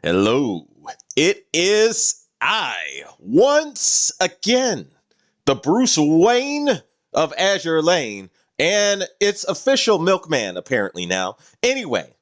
Hello. It is I, once again, the Bruce Wayne of Azure Lane, and it's official Milkman apparently now. Anyway,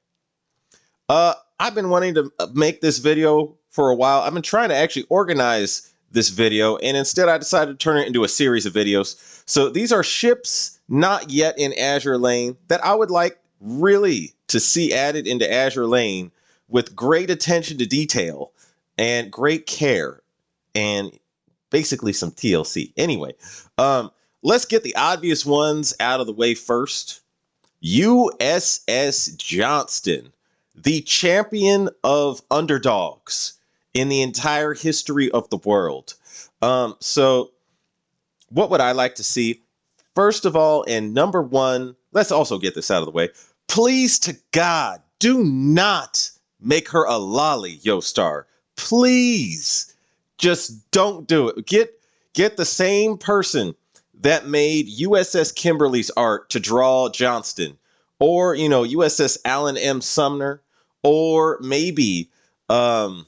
I've been wanting to make this video for a while. I've been trying to actually organize this video, and instead I decided to turn it into a series of videos. So these are ships not yet in Azure Lane that I would like really to see added into Azure Lane with great attention to detail and great care and basically some TLC. Anyway, let's get the obvious ones out of the way first. USS Johnston, the champion of underdogs in the entire history of the world. So what would I like to see? First of all, and number one, let's also get this out of the way. Please to God, do not make her a lolly, Yostar. Please, just don't do it. Get the same person that made USS Kimberly's art to draw Johnston, or USS Allen M. Sumner, or maybe what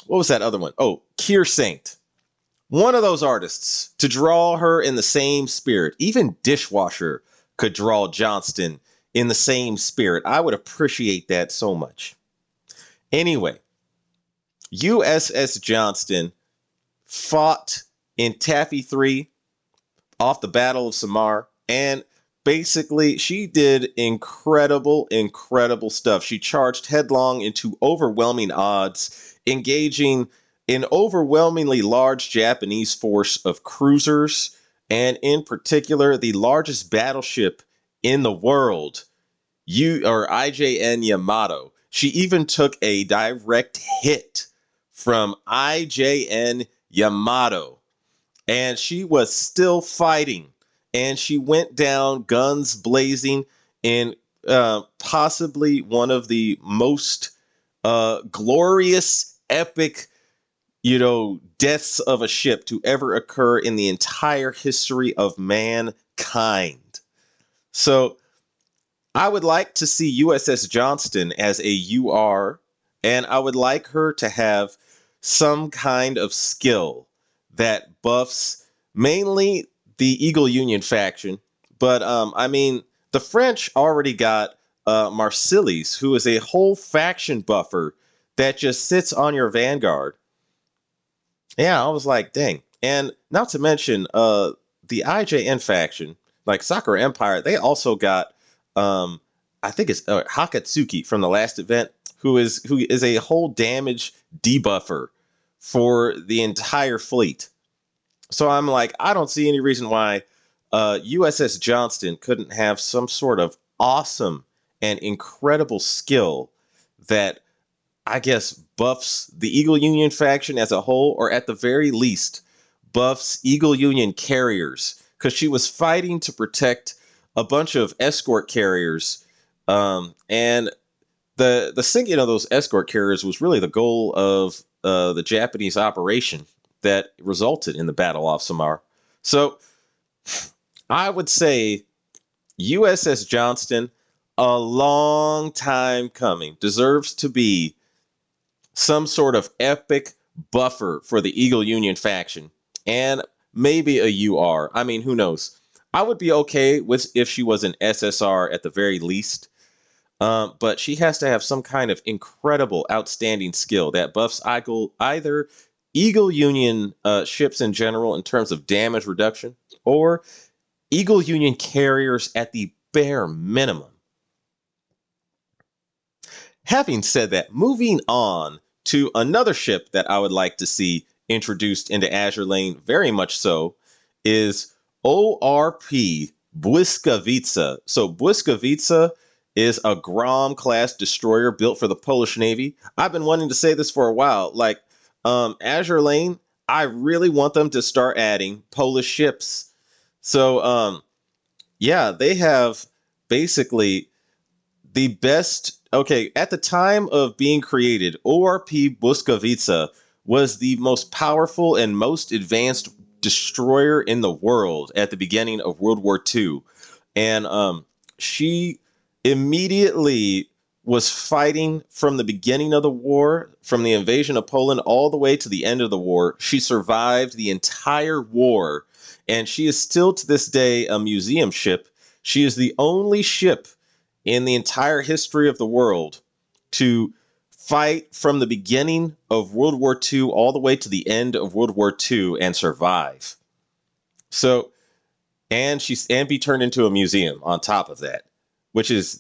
was that other one? Oh, Keir Saint. One of those artists to draw her in the same spirit. Even Dishwasher could draw Johnston in the same spirit. I would appreciate that so much. Anyway, USS Johnston fought in Taffy 3 off the Battle of Samar, and basically she did incredible stuff. She charged headlong into overwhelming odds, engaging an overwhelmingly large Japanese force of cruisers, and in particular the largest battleship in the world, IJN Yamato. She even took a direct hit from IJN Yamato, and she was still fighting, and she went down guns blazing in possibly one of the most glorious, epic, deaths of a ship to ever occur in the entire history of mankind. So I would like to see USS Johnston as a UR, and I would like her to have some kind of skill that buffs mainly the Eagle Union faction. But the French already got Marcilles, who is a whole faction buffer that just sits on your vanguard. Yeah, I was like, dang. And not to mention, the IJN faction, like Sakura Empire, they also got, I think it's Hakatsuki from the last event, who is a whole damage debuffer for the entire fleet. So I'm like, I don't see any reason why USS Johnston couldn't have some sort of awesome and incredible skill that I guess buffs the Eagle Union faction as a whole, or at the very least buffs Eagle Union carriers, because she was fighting to protect a bunch of escort carriers, and the sinking of those escort carriers was really the goal of the Japanese operation that resulted in the Battle off Samar. So I would say USS Johnston, a long time coming, deserves to be some sort of epic buffer for the Eagle Union faction, and maybe a UR. I mean, who knows? I would be okay with if she was an SSR at the very least, but she has to have some kind of incredible, outstanding skill that buffs either Eagle Union ships in general in terms of damage reduction, or Eagle Union carriers at the bare minimum. Having said that, moving on to another ship that I would like to see introduced into Azure Lane, very much so, is ORP Błyskawica. So Błyskawica is a Grom-class destroyer built for the Polish Navy. I've been wanting to say this for a while. Like, Azure Lane, I really want them to start adding Polish ships. So, yeah, they have basically the best. Okay, at the time of being created, ORP Błyskawica was the most powerful and most advanced destroyer in the world at the beginning of World War II. And she immediately was fighting from the beginning of the war, from the invasion of Poland all the way to the end of the war. She survived the entire war, and she is still to this day a museum ship. She is the only ship in the entire history of the world to fight from the beginning of World War II all the way to the end of World War II and survive. So, and be turned into a museum on top of that,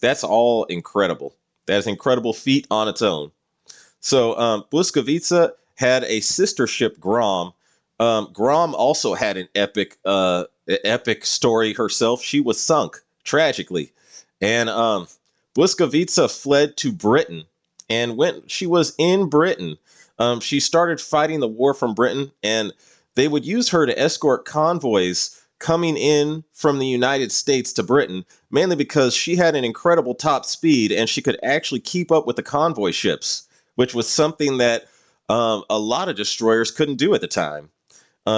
that's all incredible. That's an incredible feat on its own. So Błyskawica had a sister ship, Grom. Grom also had an epic story herself. She was sunk tragically, and Błyskawica fled to Britain. And when she was in Britain, she started fighting the war from Britain, and they would use her to escort convoys coming in from the United States to Britain, mainly because she had an incredible top speed and she could actually keep up with the convoy ships, which was something that a lot of destroyers couldn't do at the time.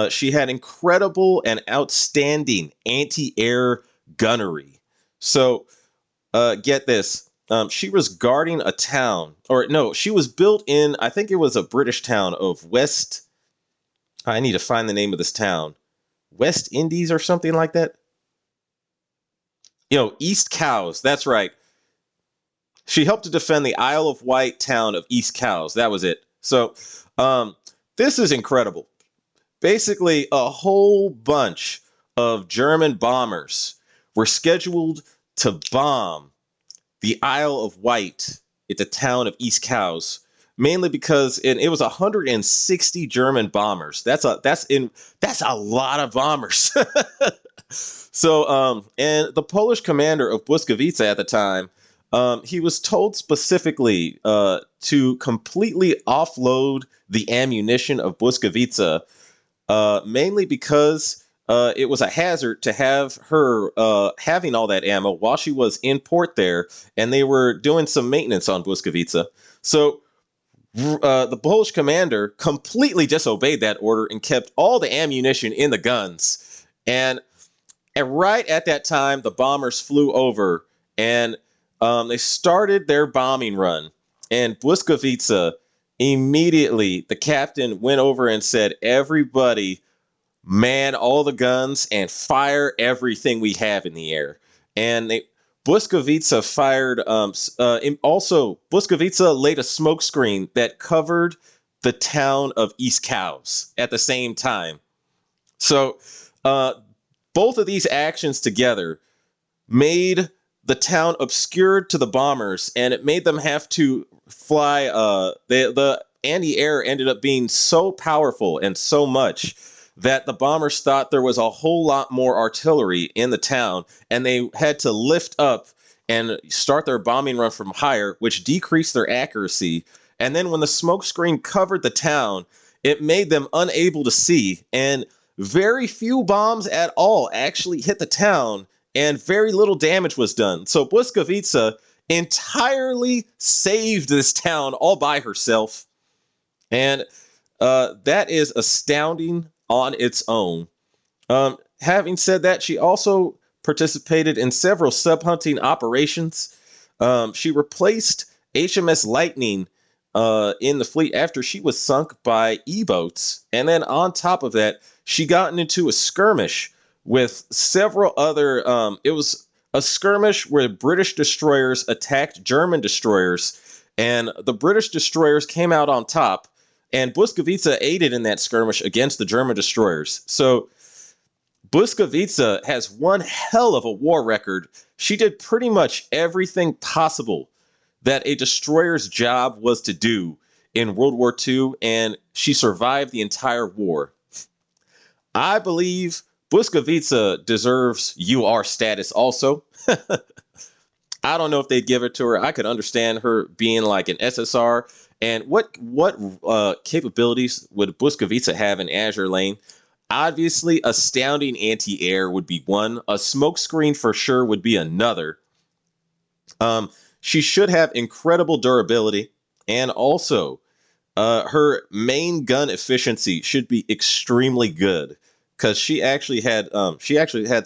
She had incredible and outstanding anti-air gunnery. So get this. She was guarding a town, or no, she was built in, I think it was a British town of West. I need to find the name of this town. West Indies or something like that. East Cowes. That's right. She helped to defend the Isle of Wight town of East Cowes. That was it. So, this is incredible. Basically, a whole bunch of German bombers were scheduled to bomb the Isle of Wight at the town of East Cowes, mainly because it was 160 German bombers. That's a lot of bombers. So, and the Polish commander of Błyskawica at the time, he was told specifically to completely offload the ammunition of Błyskawica, mainly because it was a hazard to have her having all that ammo while she was in port there, and they were doing some maintenance on Błyskawica. So the Polish commander completely disobeyed that order and kept all the ammunition in the guns. And right at that time, the bombers flew over and they started their bombing run. And Błyskawica immediately, the captain went over and said, "Everybody, man all the guns and fire everything we have in the air." And Błyskawica fired. Also, Błyskawica laid a smoke screen that covered the town of East Cowes at the same time. So, both of these actions together made the town obscured to the bombers, and it made them have to fly. The anti-air ended up being so powerful and so much that the bombers thought there was a whole lot more artillery in the town, and they had to lift up and start their bombing run from higher, which decreased their accuracy. And then when the smoke screen covered the town, it made them unable to see, and very few bombs at all actually hit the town, and very little damage was done. So Błyskawica entirely saved this town all by herself. And that is astounding on its own. Having said that, she also participated in several sub-hunting operations. She replaced HMS Lightning in the fleet after she was sunk by E-boats. And then on top of that, she got into a skirmish with several other. It was a skirmish where British destroyers attacked German destroyers, and the British destroyers came out on top, and Błyskawica aided in that skirmish against the German destroyers. So Błyskawica has one hell of a war record. She did pretty much everything possible that a destroyer's job was to do in World War II, and she survived the entire war. I believe Błyskawica deserves UR status also. I don't know if they'd give it to her. I could understand her being like an SSR. And what capabilities would Błyskawica have in Azur Lane? Obviously, astounding anti-air would be one. A smokescreen for sure would be another. She should have incredible durability, and also her main gun efficiency should be extremely good, because she actually had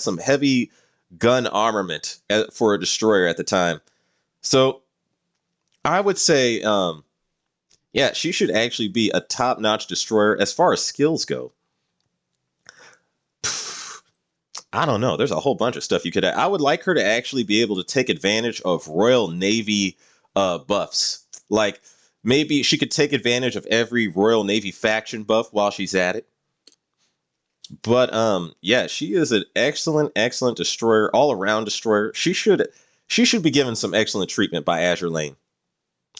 some heavy gun armament for a destroyer at the time. So I would say, yeah, she should actually be a top-notch destroyer as far as skills go. I don't know. There's a whole bunch of stuff you could. I would like her to actually be able to take advantage of Royal Navy buffs. Like maybe she could take advantage of every Royal Navy faction buff while she's at it. But yeah, she is an excellent destroyer, all around destroyer. She should be given some excellent treatment by Azure Lane.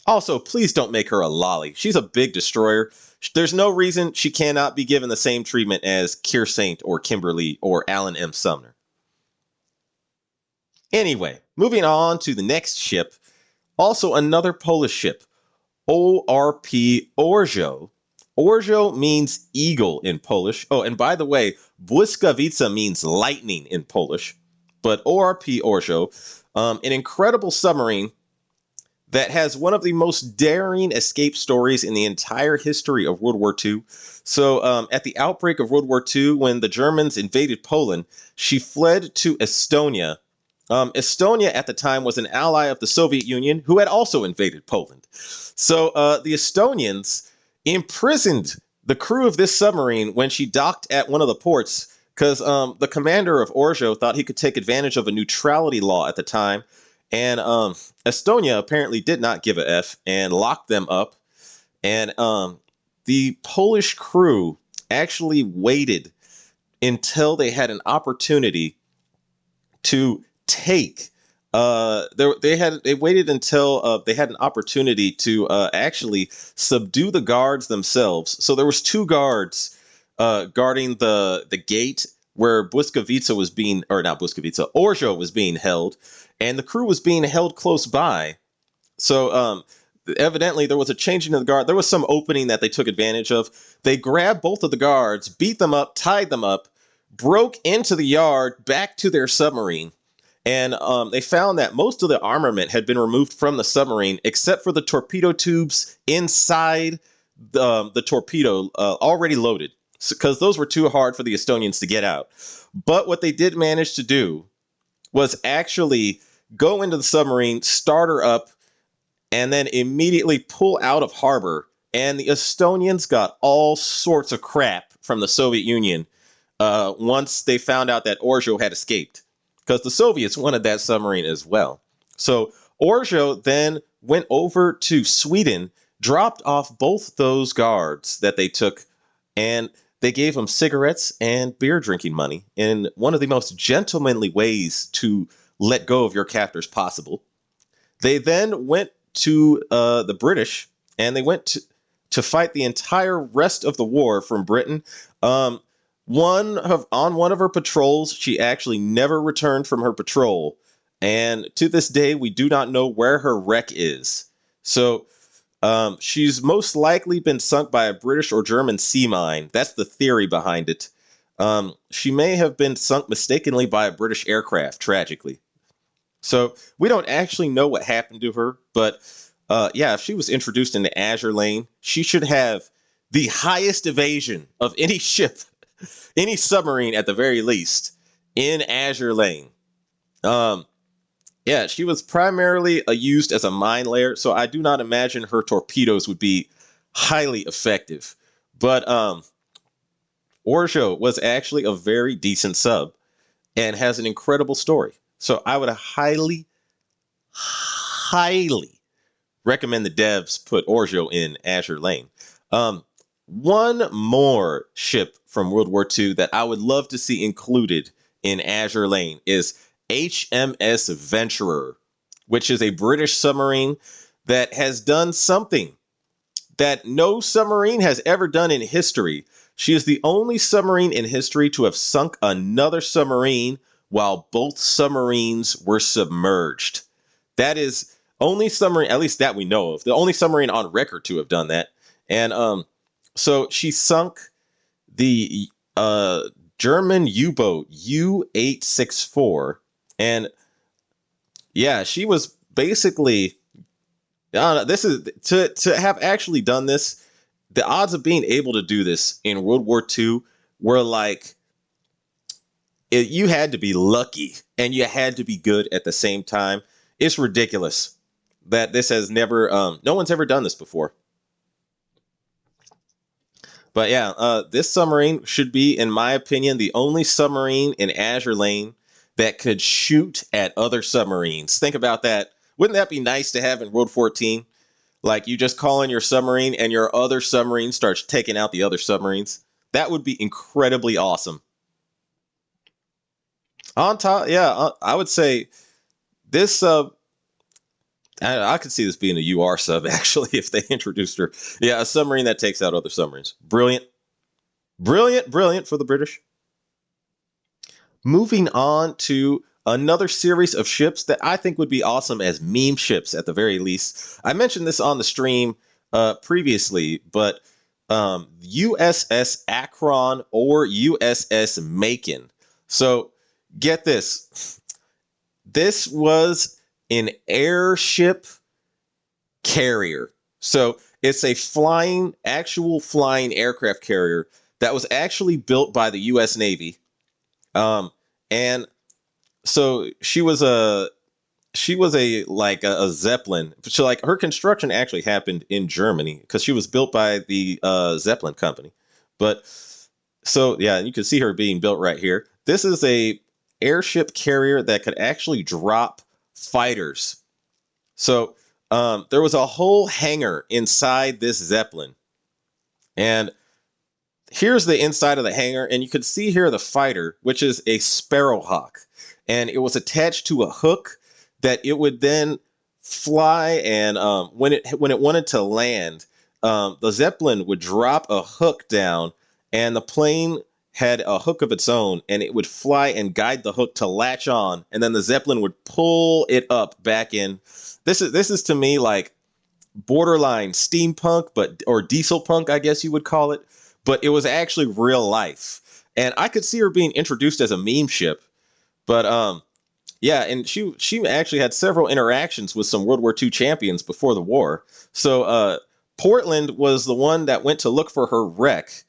Also, please don't make her a lolly. She's a big destroyer. There's no reason she cannot be given the same treatment as Kier Saint or Kimberly or Alan M. Sumner. Anyway, moving on to the next ship. Also another Polish ship, ORP Orzo. Orzo means eagle in Polish. Oh, and by the way, błyskawica means lightning in Polish. But ORP Orzo, an incredible submarine that has one of the most daring escape stories in the entire history of World War II. So, at the outbreak of World War II, when the Germans invaded Poland, she fled to Estonia. Estonia at the time was an ally of the Soviet Union who had also invaded Poland. So, the Estonians imprisoned the crew of this submarine when she docked at one of the ports because the commander of Orzo thought he could take advantage of a neutrality law at the time. And Estonia apparently did not give a F and locked them up. And the Polish crew actually waited until they had an opportunity to take. They waited until they had an opportunity to actually subdue the guards themselves. So there was two guards guarding the gate where Błyskawica was being, or not Błyskawica, Orzo was being held, and the crew was being held close by. So evidently there was a changing of the guard. There was some opening that they took advantage of. They grabbed both of the guards, beat them up, tied them up, broke into the yard back to their submarine. And they found that most of the armament had been removed from the submarine, except for the torpedo tubes inside the torpedo already loaded, because those were too hard for the Estonians to get out. But what they did manage to do was actually go into the submarine, start her up, and then immediately pull out of harbor. And the Estonians got all sorts of crap from the Soviet Union once they found out that Orzo had escaped, because the Soviets wanted that submarine as well. So Orzo then went over to Sweden, dropped off both those guards that they took, and they gave them cigarettes and beer drinking money in one of the most gentlemanly ways to let go of your captors possible. They then went to the British, and they went to fight the entire rest of the war from Britain. On one of her patrols, she actually never returned from her patrol, and to this day, we do not know where her wreck is. So she's most likely been sunk by a British or German sea mine. That's the theory behind it. She may have been sunk mistakenly by a British aircraft, tragically. So we don't actually know what happened to her, but yeah, if she was introduced into Azure Lane, she should have the highest evasion of any ship, any submarine at the very least, in Azure Lane. Yeah, she was primarily used as a mine layer, so I do not imagine her torpedoes would be highly effective. But Orzo was actually a very decent sub and has an incredible story. So I would highly recommend the devs put Orzo in Azure Lane. One more ship from World War II that I would love to see included in Azure Lane is HMS Venturer, which is a British submarine that has done something that no submarine has ever done in history. She is the only submarine in history to have sunk another submarine while both submarines were submerged. That is only submarine, at least that we know of, the only submarine on record to have done that. And so she sunk the German U-boat U-864, and yeah, she was basically, this is to have actually done this. The odds of being able to do this in World War II were like, you had to be lucky and you had to be good at the same time. It's ridiculous. that this has never, no one's ever done this before. But yeah, this submarine should be, in my opinion, the only submarine in Azure Lane that could shoot at other submarines. Think about that. Wouldn't that be nice to have in World 14? Like you just call in your submarine and your other submarine starts taking out the other submarines. That would be incredibly awesome. On top, yeah, I would say this sub. I could see this being a UR sub actually if they introduced her. Yeah, a submarine that takes out other submarines. Brilliant, brilliant, brilliant for the British. Moving on to another series of ships that I think would be awesome as meme ships at the very least. I mentioned this on the stream previously, but USS Akron or USS Macon. So get this. This was an airship carrier. So it's a actual flying aircraft carrier that was actually built by the U.S. Navy. And so she was a like a Zeppelin. So like her construction actually happened in Germany because she was built by the Zeppelin company. But so yeah, you can see her being built right here. This is a airship carrier that could actually drop fighters. So there was a whole hangar inside this Zeppelin, and here's the inside of the hangar, and you can see here the fighter, which is a Sparrowhawk, and it was attached to a hook that it would then fly. And when it wanted to land, the Zeppelin would drop a hook down, and the plane had a hook of its own, and it would fly and guide the hook to latch on, and then the Zeppelin would pull it up back in. This is to me like borderline steampunk, but or diesel punk, I guess you would call it. But it was actually real life, and I could see her being introduced as a meme ship. But yeah, and she actually had several interactions with some World War II champions before the war. So Portland was the one that went to look for her wreck.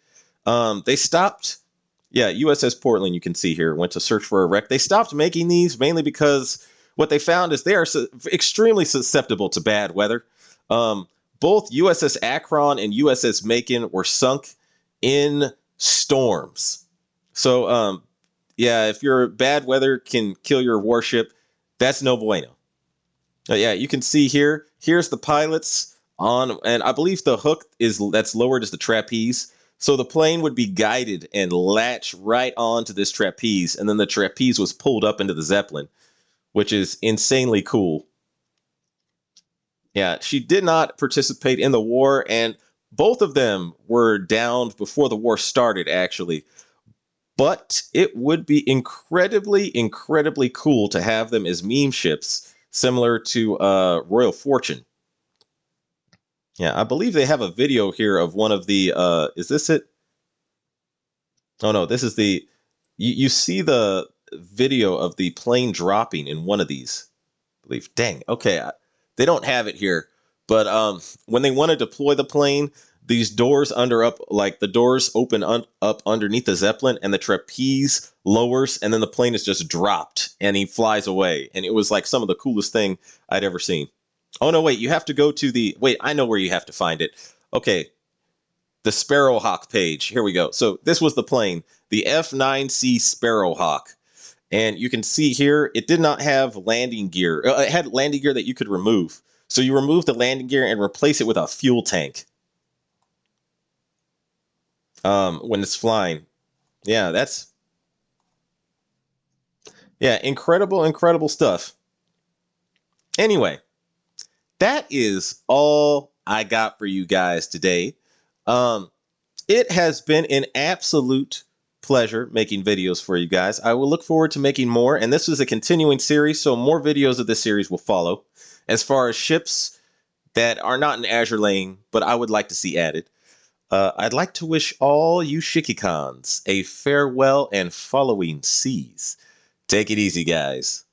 They stopped. Yeah, USS Portland, you can see here, went to search for a wreck. They stopped making these mainly because what they found is they are extremely susceptible to bad weather. Both USS Akron and USS Macon were sunk in storms. So, yeah, if your bad weather can kill your warship, that's no bueno. Yeah, you can see here. Here's the pilots on, and I believe the hook that's lowered is the trapeze. So the plane would be guided and latch right onto this trapeze, and then the trapeze was pulled up into the Zeppelin, which is insanely cool. Yeah, she did not participate in the war, and both of them were downed before the war started, actually. But it would be incredibly, incredibly cool to have them as meme ships, similar to Royal Fortune. Yeah, I believe they have a video here of one of the. Is this it? Oh no, this is the. You see the video of the plane dropping in one of these. I believe. Dang. Okay, they don't have it here, but when they want to deploy the plane, these doors like the doors open up underneath the Zeppelin, and the trapeze lowers, and then the plane is just dropped, and he flies away. And it was like some of the coolest thing I'd ever seen. Oh no, wait, you have to go to the wait. I know where you have to find it. Okay, the Sparrowhawk page. Here we go. So this was the plane, the F-9C Sparrowhawk. And you can see here, it did not have landing gear. It had landing gear that you could remove. So you remove the landing gear and replace it with a fuel tank when it's flying. Yeah, yeah, incredible, incredible stuff. Anyway, that is all I got for you guys today. Um, it has been an absolute pleasure making videos for you guys. I will look forward to making more, and this is a continuing series, so more videos of this series will follow. As far as ships that are not in Azure Lane, but I would like to see added. I'd like to wish all you Shikikons a farewell and following seas. Take it easy, guys.